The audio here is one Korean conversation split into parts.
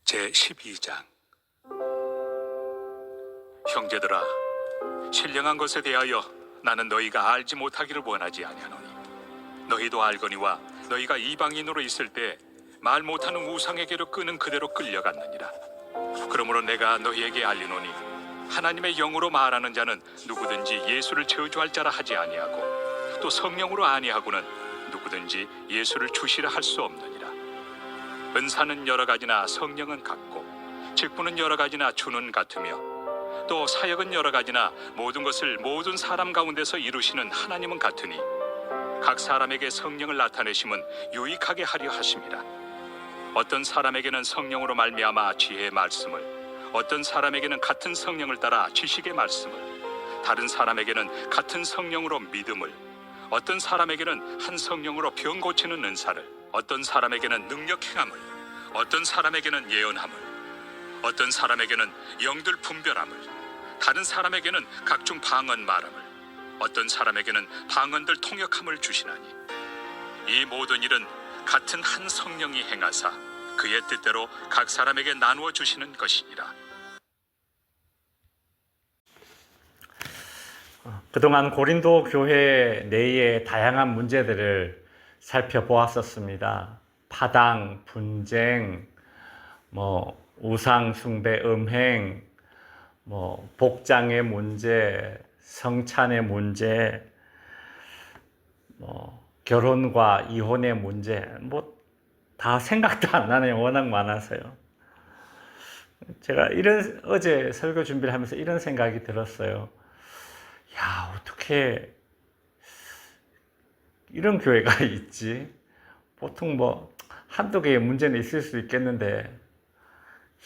제12장. 형제들아, 신령한 것에 대하여 나는 너희가 알지 못하기를 원하지 아니하노니 너희도 알거니와 너희가 이방인으로 있을 때 말 못하는 우상에게로 끄는 그대로 끌려갔느니라. 그러므로 내가 너희에게 알리노니 하나님의 영으로 말하는 자는 누구든지 예수를 저주할 자라 하지 아니하고 또 성령으로 아니하고는 누구든지 예수를 주시라 할 수 없느니라. 은사는 여러 가지나 성령은 같고 직분은 여러 가지나 주는 같으며 또 사역은 여러 가지나 모든 것을 모든 사람 가운데서 이루시는 하나님은 같으니 각 사람에게 성령을 나타내심은 유익하게 하려 하심이라. 어떤 사람에게는 성령으로 말미암아 지혜의 말씀을, 어떤 사람에게는 같은 성령을 따라 지식의 말씀을, 다른 사람에게는 같은 성령으로 믿음을, 어떤 사람에게는 한 성령으로 병 고치는 은사를, 어떤 사람에게는 능력 행함을, 어떤 사람에게는 예언함을, 어떤 사람에게는 영들 분별함을, 다른 사람에게는 각종 방언 말함을, 어떤 사람에게는 방언들 통역함을 주시나니 이 모든 일은 같은 한 성령이 행하사 그의 뜻대로 각 사람에게 나누어 주시는 것이니라. 그동안 고린도 교회 내의 다양한 문제들을 살펴보았었습니다. 파당, 분쟁, 우상 숭배, 음행, 복장의 문제, 성찬의 문제, 결혼과 이혼의 문제, 다 생각도 안 나네요. 워낙 많아서요. 제가 어제 설교 준비를 하면서 이런 생각이 들었어요. 야, 어떻게 이런 교회가 있지? 보통 한두 개의 문제는 있을 수 있겠는데,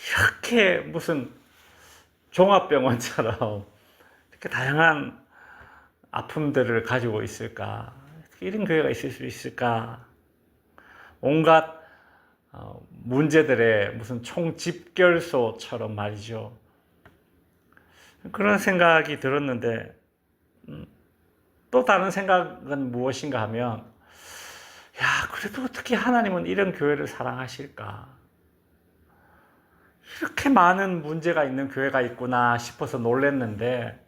이렇게 무슨 종합병원처럼 이렇게 다양한 아픔들을 가지고 있을까? 이런 교회가 있을 수 있을까? 온갖 문제들의 무슨 총집결소처럼 말이죠. 그런 생각이 들었는데, 또 다른 생각은 무엇인가 하면, 그래도 어떻게 하나님은 이런 교회를 사랑하실까? 이렇게 많은 문제가 있는 교회가 있구나 싶어서 놀랐는데,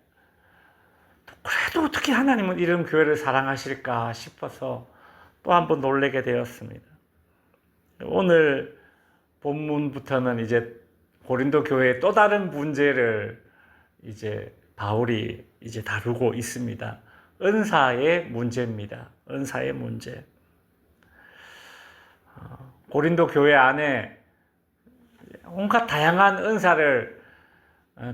그래도 어떻게 하나님은 이런 교회를 사랑하실까 싶어서 또 한 번 놀라게 되었습니다. 오늘 본문부터는 이제 고린도 교회의 또 다른 문제를 이제 바울이 이제 다루고 있습니다. 은사의 문제입니다. 은사의 문제. 고린도 교회 안에 온갖 다양한 은사를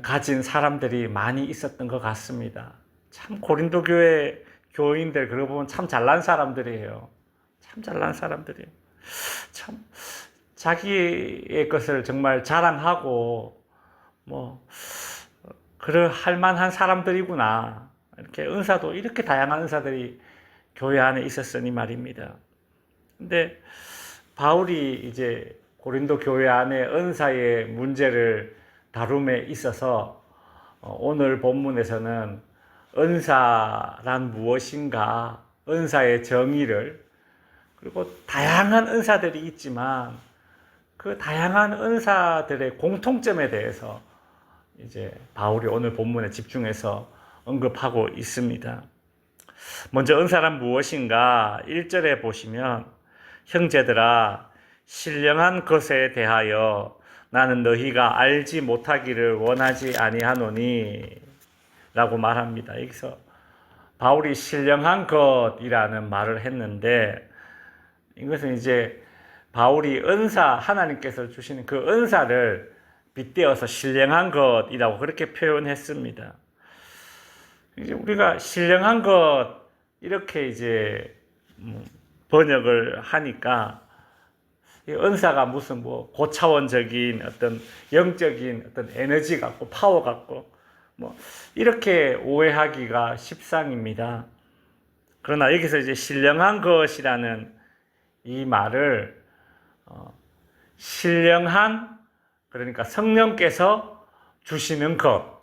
가진 사람들이 많이 있었던 것 같습니다. 참 고린도 교회 교인들 그러고 보면 참 잘난 사람들이에요. 참 잘난 사람들이에요. 참 자기의 것을 정말 자랑하고 그럴 만한 사람들이구나. 이렇게 은사도 이렇게 다양한 은사들이 교회 안에 있었으니 말입니다. 근데 바울이 이제 고린도 교회 안에 은사의 문제를 다룸에 있어서 오늘 본문에서는 은사란 무엇인가, 은사의 정의를, 그리고 다양한 은사들이 있지만 그 다양한 은사들의 공통점에 대해서 이제 바울이 오늘 본문에 집중해서 언급하고 있습니다. 먼저 은사란 무엇인가 1절에 보시면, 형제들아, 신령한 것에 대하여 나는 너희가 알지 못하기를 원하지 아니하노니 라고 말합니다. 여기서 바울이 신령한 것이라는 말을 했는데, 이것은 이제 바울이 하나님께서 주시는 그 은사를 빗대어서 신령한 것이라고 그렇게 표현했습니다. 이제 우리가 신령한 것 이렇게 이제 번역을 하니까 은사가 무슨 고차원적인 어떤 영적인 어떤 에너지 같고 파워 같고 이렇게 오해하기가 십상입니다. 그러나 여기서 이제 신령한 것이라는 이 말을 신령한, 그러니까 성령께서 주시는 것,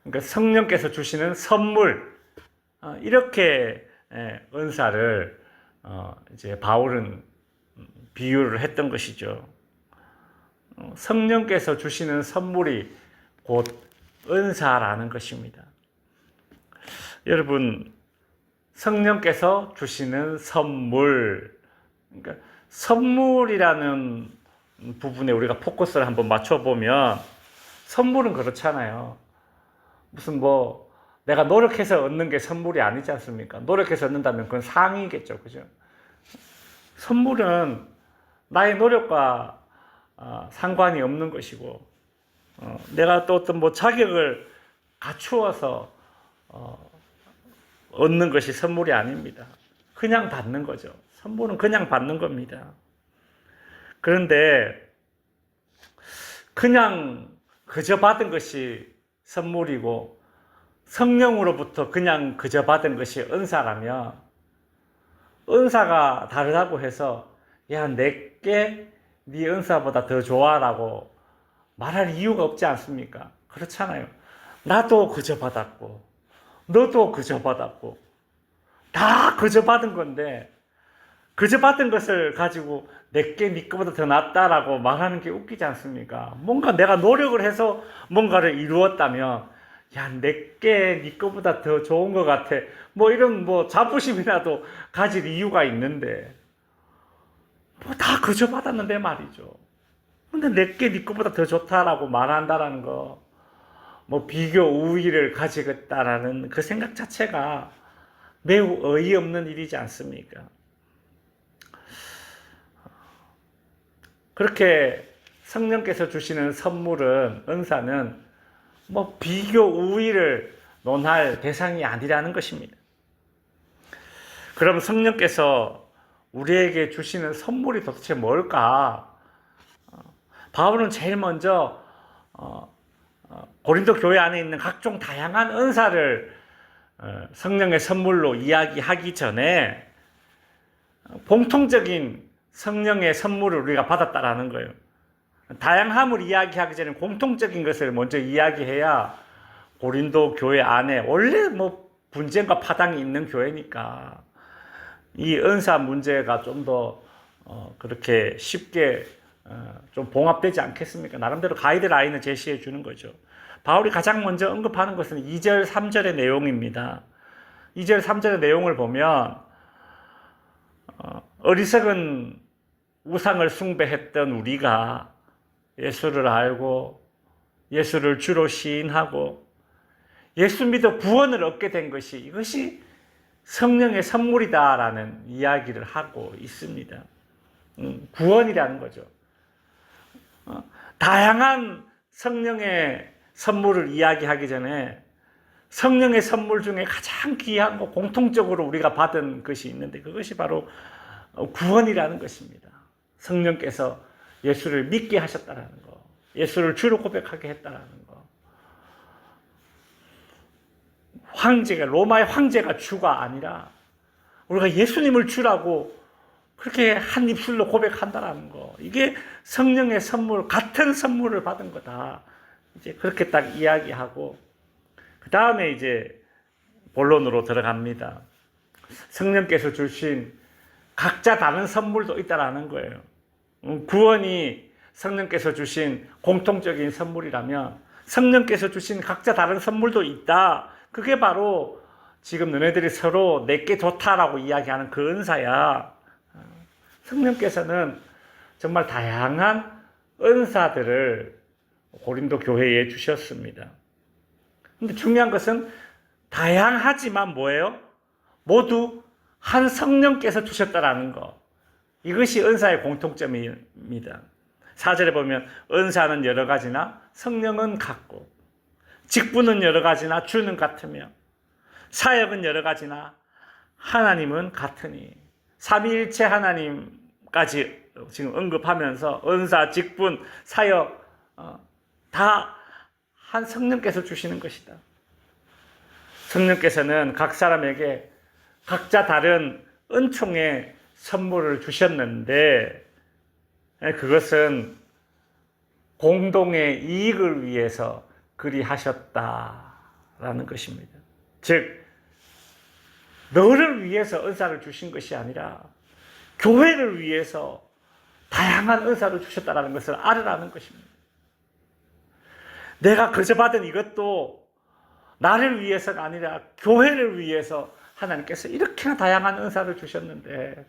그러니까 성령께서 주시는 선물, 이렇게 은사를 이제 바울은 비유를 했던 것이죠. 성령께서 주시는 선물이 곧 은사라는 것입니다. 여러분, 성령께서 주시는 선물, 그러니까 선물이라는 부분에 우리가 포커스를 한번 맞춰보면 선물은 그렇잖아요. 무슨 뭐 내가 노력해서 얻는 게 선물이 아니지 않습니까? 노력해서 얻는다면 그건 상이겠죠. 그죠? 선물은 나의 노력과 상관이 없는 것이고, 내가 또 어떤 뭐 자격을 갖추어서 얻는 것이 선물이 아닙니다. 그냥 받는 거죠. 선물은 그냥 받는 겁니다. 그런데 그냥 그저 받은 것이 선물이고 성령으로부터 그냥 그저 받은 것이 은사라면, 은사가 다르다고 해서 야, 내게 네 은사보다 더 좋아라고 말할 이유가 없지 않습니까? 그렇잖아요. 나도 그저 받았고 너도 그저 받았고 다 그저 받은 건데, 그저 받은 것을 가지고 내게 네 거보다 더 낫다라고 말하는 게 웃기지 않습니까? 뭔가 내가 노력을 해서 뭔가를 이루었다면 야, 내게 네 거보다 더 좋은 것 같아, 뭐 이런 뭐 자부심이라도 가질 이유가 있는데, 뭐 다 그저 받았는데 말이죠. 근데 내게 네 거보다 더 좋다라고 말한다라는 거, 뭐 비교 우위를 가지겠다라는 그 생각 자체가 매우 어이없는 일이지 않습니까? 그렇게 성령께서 주시는 선물은, 은사는 뭐 비교 우위를 논할 대상이 아니라는 것입니다. 그럼 성령께서 우리에게 주시는 선물이 도대체 뭘까? 바울은 제일 먼저 고린도 교회 안에 있는 각종 다양한 은사를 성령의 선물로 이야기하기 전에 공통적인 성령의 선물을 우리가 받았다라는 거예요. 다양함을 이야기하기 전에 공통적인 것을 먼저 이야기해야 고린도 교회 안에, 원래 뭐 분쟁과 파당이 있는 교회니까 이 은사 문제가 좀 더 그렇게 쉽게 좀 봉합되지 않겠습니까? 나름대로 가이드라인을 제시해 주는 거죠. 바울이 가장 먼저 언급하는 것은 2절, 3절의 내용입니다. 2절, 3절의 내용을 보면 어리석은 우상을 숭배했던 우리가 예수를 알고 예수를 주로 시인하고 예수 믿어 구원을 얻게 된 것이, 이것이 성령의 선물이다라는 이야기를 하고 있습니다. 구원이라는 거죠. 다양한 성령의 선물을 이야기하기 전에 성령의 선물 중에 가장 귀한 거, 공통적으로 우리가 받은 것이 있는데, 그것이 바로 구원이라는 것입니다. 성령께서 예수를 믿게 하셨다라는 거, 예수를 주로 고백하게 했다라는 거. 황제가, 로마의 황제가 주가 아니라 우리가 예수님을 주라고 그렇게 한 입술로 고백한다라는 거, 이게 성령의 선물, 같은 선물을 받은 거다. 이제 그렇게 딱 이야기하고, 그 다음에 이제 본론으로 들어갑니다. 성령께서 주신 각자 다른 선물도 있다라는 거예요. 구원이 성령께서 주신 공통적인 선물이라면 성령께서 주신 각자 다른 선물도 있다. 그게 바로 지금 너네들이 서로 내게 좋다라고 이야기하는 그 은사야. 성령께서는 정말 다양한 은사들을 고린도 교회에 주셨습니다. 근데 중요한 것은 다양하지만 뭐예요? 모두 한 성령께서 주셨다라는 거. 이것이 은사의 공통점입니다. 4절에 보면 은사는 여러 가지나 성령은 같고, 직분은 여러 가지나 주는 같으며, 사역은 여러 가지나 하나님은 같으니. 삼위일체 하나님까지 지금 언급하면서 은사, 직분, 사역 다 한 성령께서 주시는 것이다. 성령께서는 각 사람에게 각자 다른 은총의 선물을 주셨는데, 그것은 공동의 이익을 위해서 그리 하셨다라는 것입니다. 즉, 너를 위해서 은사를 주신 것이 아니라 교회를 위해서 다양한 은사를 주셨다는 것을 알으라는 것입니다. 내가 그저 받은 이것도 나를 위해서가 아니라 교회를 위해서 하나님께서 이렇게나 다양한 은사를 주셨는데,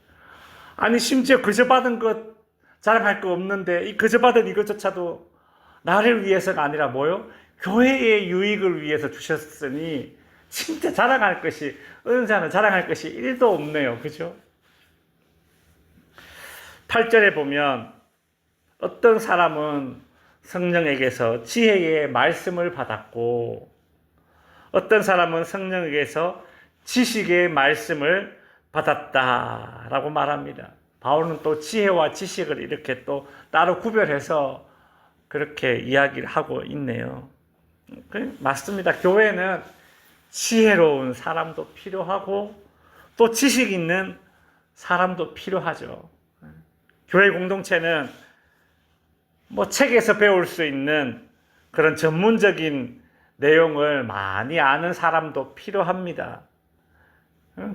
아니 심지어 그저 받은 것 자랑할 거 없는데 이 그저 받은 이것조차도 나를 위해서가 아니라 뭐요? 교회의 유익을 위해서 주셨으니 진짜 자랑할 것이, 은사는 자랑할 것이 1도 없네요. 그죠? 8절에 보면 어떤 사람은 성령에게서 지혜의 말씀을 받았고 어떤 사람은 성령에게서 지식의 말씀을 받았다라고 말합니다. 바울은 또 지혜와 지식을 이렇게 또 따로 구별해서 그렇게 이야기를 하고 있네요. 맞습니다. 교회는 지혜로운 사람도 필요하고 또 지식 있는 사람도 필요하죠. 교회 공동체는 뭐 책에서 배울 수 있는 그런 전문적인 내용을 많이 아는 사람도 필요합니다.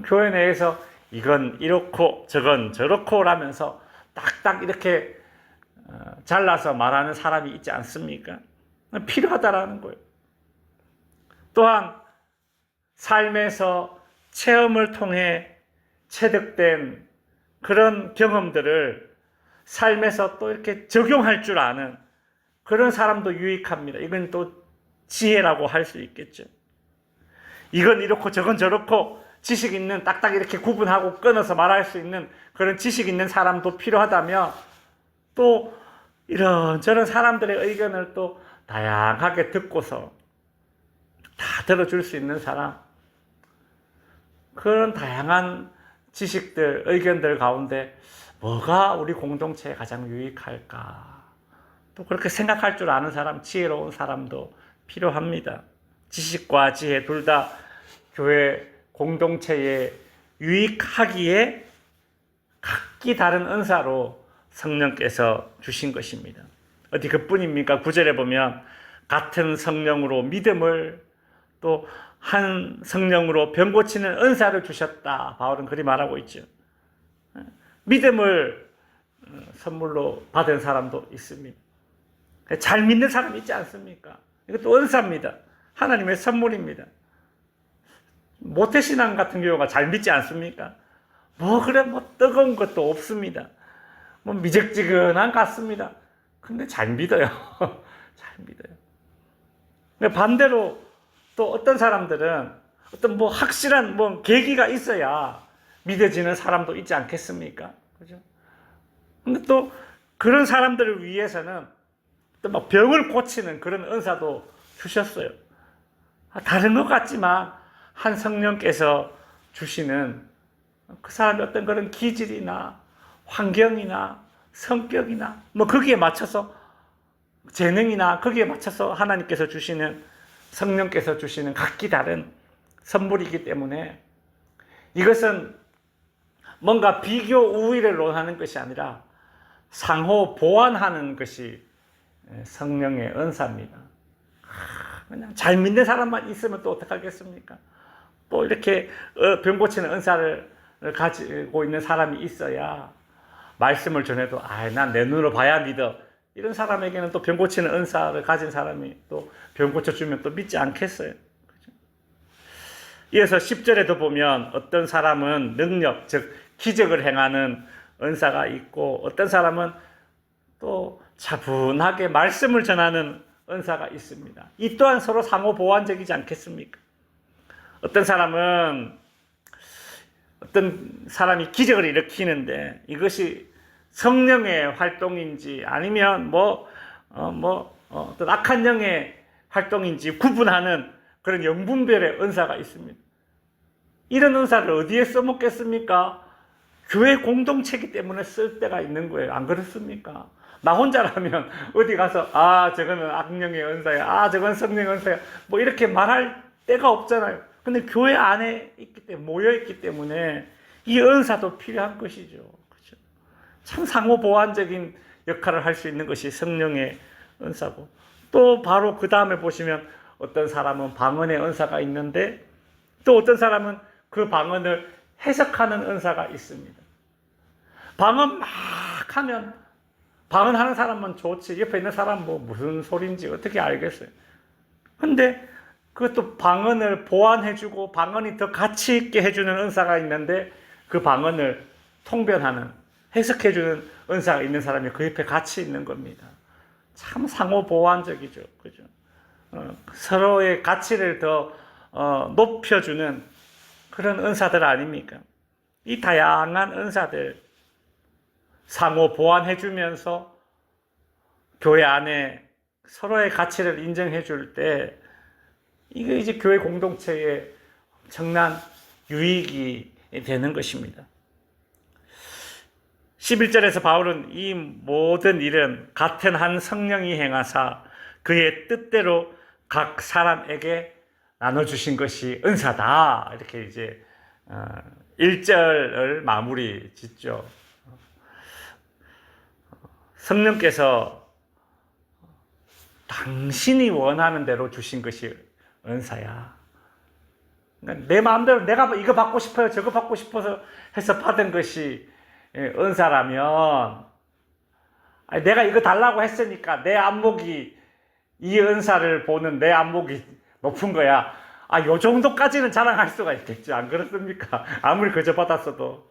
교회 내에서 이건 이렇고 저건 저렇고 라면서 딱딱 이렇게 잘라서 말하는 사람이 있지 않습니까? 필요하다라는 거예요. 또한 삶에서 체험을 통해 체득된 그런 경험들을 삶에서 또 이렇게 적용할 줄 아는 그런 사람도 유익합니다. 이건 또 지혜라고 할 수 있겠죠. 이건 이렇고 저건 저렇고 지식 있는, 딱딱 이렇게 구분하고 끊어서 말할 수 있는 그런 지식 있는 사람도 필요하다며, 또 이런저런 사람들의 의견을 또 다양하게 듣고서 다 들어줄 수 있는 사람, 그런 다양한 지식들, 의견들 가운데 뭐가 우리 공동체에 가장 유익할까? 또 그렇게 생각할 줄 아는 사람, 지혜로운 사람도 필요합니다. 지식과 지혜 둘 다 교회 공동체에 유익하기에 각기 다른 은사로 성령께서 주신 것입니다. 어디 그뿐입니까? 9절에 보면 같은 성령으로 믿음을, 또 한 성령으로 병 고치는 은사를 주셨다. 바울은 그리 말하고 있죠. 믿음을 선물로 받은 사람도 있습니다. 잘 믿는 사람이 있지 않습니까? 이것도 은사입니다. 하나님의 선물입니다. 모태신앙 같은 경우가 잘 믿지 않습니까? 그래 뜨거운 것도 없습니다. 미적지근한 같습니다. 근데 잘 믿어요. 잘 믿어요. 근데 반대로 또 어떤 사람들은 어떤 확실한 계기가 있어야 믿어지는 사람도 있지 않겠습니까? 그죠? 근데 또 그런 사람들을 위해서는 또 병을 고치는 그런 은사도 주셨어요. 다른 것 같지만 한 성령께서 주시는 그 사람의 어떤 그런 기질이나 환경이나 성격이나 거기에 맞춰서, 재능이나 거기에 맞춰서 하나님께서 주시는, 성령께서 주시는 각기 다른 선물이기 때문에 이것은 뭔가 비교 우위를 논하는 것이 아니라 상호 보완하는 것이 성령의 은사입니다. 그냥 잘 믿는 사람만 있으면 또 어떡하겠습니까? 또 이렇게 병 고치는 은사를 가지고 있는 사람이 있어야 말씀을 전해도 난 내 눈으로 봐야 믿어. 이런 사람에게는 또 병 고치는 은사를 가진 사람이 또 병 고쳐주면 또 믿지 않겠어요. 그렇죠? 이어서 10절에도 보면 어떤 사람은 능력, 즉 기적을 행하는 은사가 있고 어떤 사람은 또 차분하게 말씀을 전하는 은사가 있습니다. 이 또한 서로 상호 보완적이지 않겠습니까? 어떤 사람이 기적을 일으키는데 이것이 성령의 활동인지 아니면 어떤 악한 영의 활동인지 구분하는 그런 영분별의 은사가 있습니다. 이런 은사를 어디에 써먹겠습니까? 교회 공동체이기 때문에 쓸 때가 있는 거예요. 안 그렇습니까? 나 혼자라면 어디 가서 저거는 악령의 은사야, 저건 성령의 은사야, 이렇게 말할 때가 없잖아요. 근데 교회 안에 있기 때문에, 모여있기 때문에 이 은사도 필요한 것이죠. 그렇죠? 참 상호 보완적인 역할을 할 수 있는 것이 성령의 은사고, 또 바로 그 다음에 보시면 어떤 사람은 방언의 은사가 있는데 또 어떤 사람은 그 방언을 해석하는 은사가 있습니다. 방언 막 하면 방언하는 사람은 좋지, 옆에 있는 사람 뭐 무슨 소리인지 어떻게 알겠어요. 근데 그것도 방언을 보완해주고 방언이 더 가치 있게 해주는 은사가 있는데 그 방언을 통변하는, 해석해주는 은사가 있는 사람이 그 옆에 같이 있는 겁니다. 참 상호 보완적이죠. 그죠? 서로의 가치를 더 높여주는 그런 은사들 아닙니까? 이 다양한 은사들 상호 보완해주면서 교회 안에 서로의 가치를 인정해줄 때 이게 이제 교회 공동체의 엄청난 유익이 되는 것입니다. 11절에서 바울은 이 모든 일은 같은 한 성령이 행하사 그의 뜻대로 각 사람에게 나눠주신 것이 은사다. 이렇게 이제 1절을 마무리 짓죠. 성령께서 당신이 원하는 대로 주신 것이 은사야. 그러니까 내 마음대로 내가 이거 받고 싶어요, 저거 받고 싶어서 해서 받은 것이 은사라면, 내가 이거 달라고 했으니까 내 안목이 이 은사를 보는 내 안목이 높은 거야. 요 정도까지는 자랑할 수가 있겠지. 안 그렇습니까? 아무리 그저 받았어도.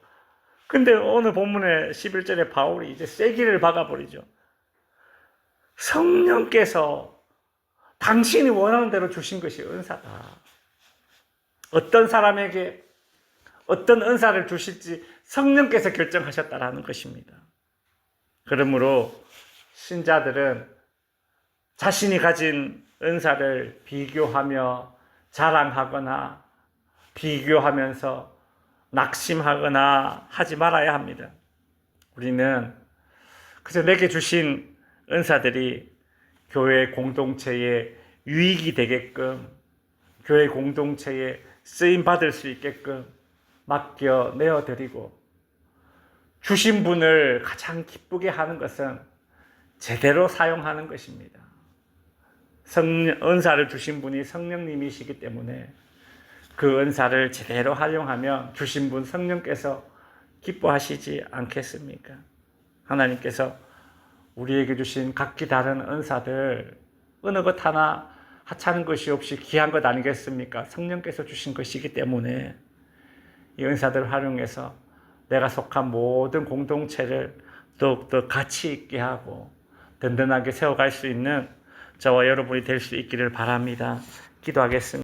근데 오늘 본문의 11절에 바울이 이제 쐐기를 박아버리죠. 성령께서 당신이 원하는 대로 주신 것이 은사다. 어떤 사람에게 어떤 은사를 주실지 성령께서 결정하셨다라는 것입니다. 그러므로 신자들은 자신이 가진 은사를 비교하며 자랑하거나 비교하면서 낙심하거나 하지 말아야 합니다. 우리는 그래서 내게 주신 은사들이 교회 공동체에 유익이 되게끔, 교회 공동체에 쓰임 받을 수 있게끔 맡겨 내어드리고, 주신 분을 가장 기쁘게 하는 것은 제대로 사용하는 것입니다. 은사를 주신 분이 성령님이시기 때문에 그 은사를 제대로 활용하면 주신 분 성령께서 기뻐하시지 않겠습니까? 하나님께서 우리에게 주신 각기 다른 은사들 어느 것 하나 하찮은 것이 없이 귀한 것 아니겠습니까? 성령께서 주신 것이기 때문에 이 은사들을 활용해서 내가 속한 모든 공동체를 더욱더 가치 있게 하고 든든하게 세워갈 수 있는 저와 여러분이 될 수 있기를 바랍니다. 기도하겠습니다.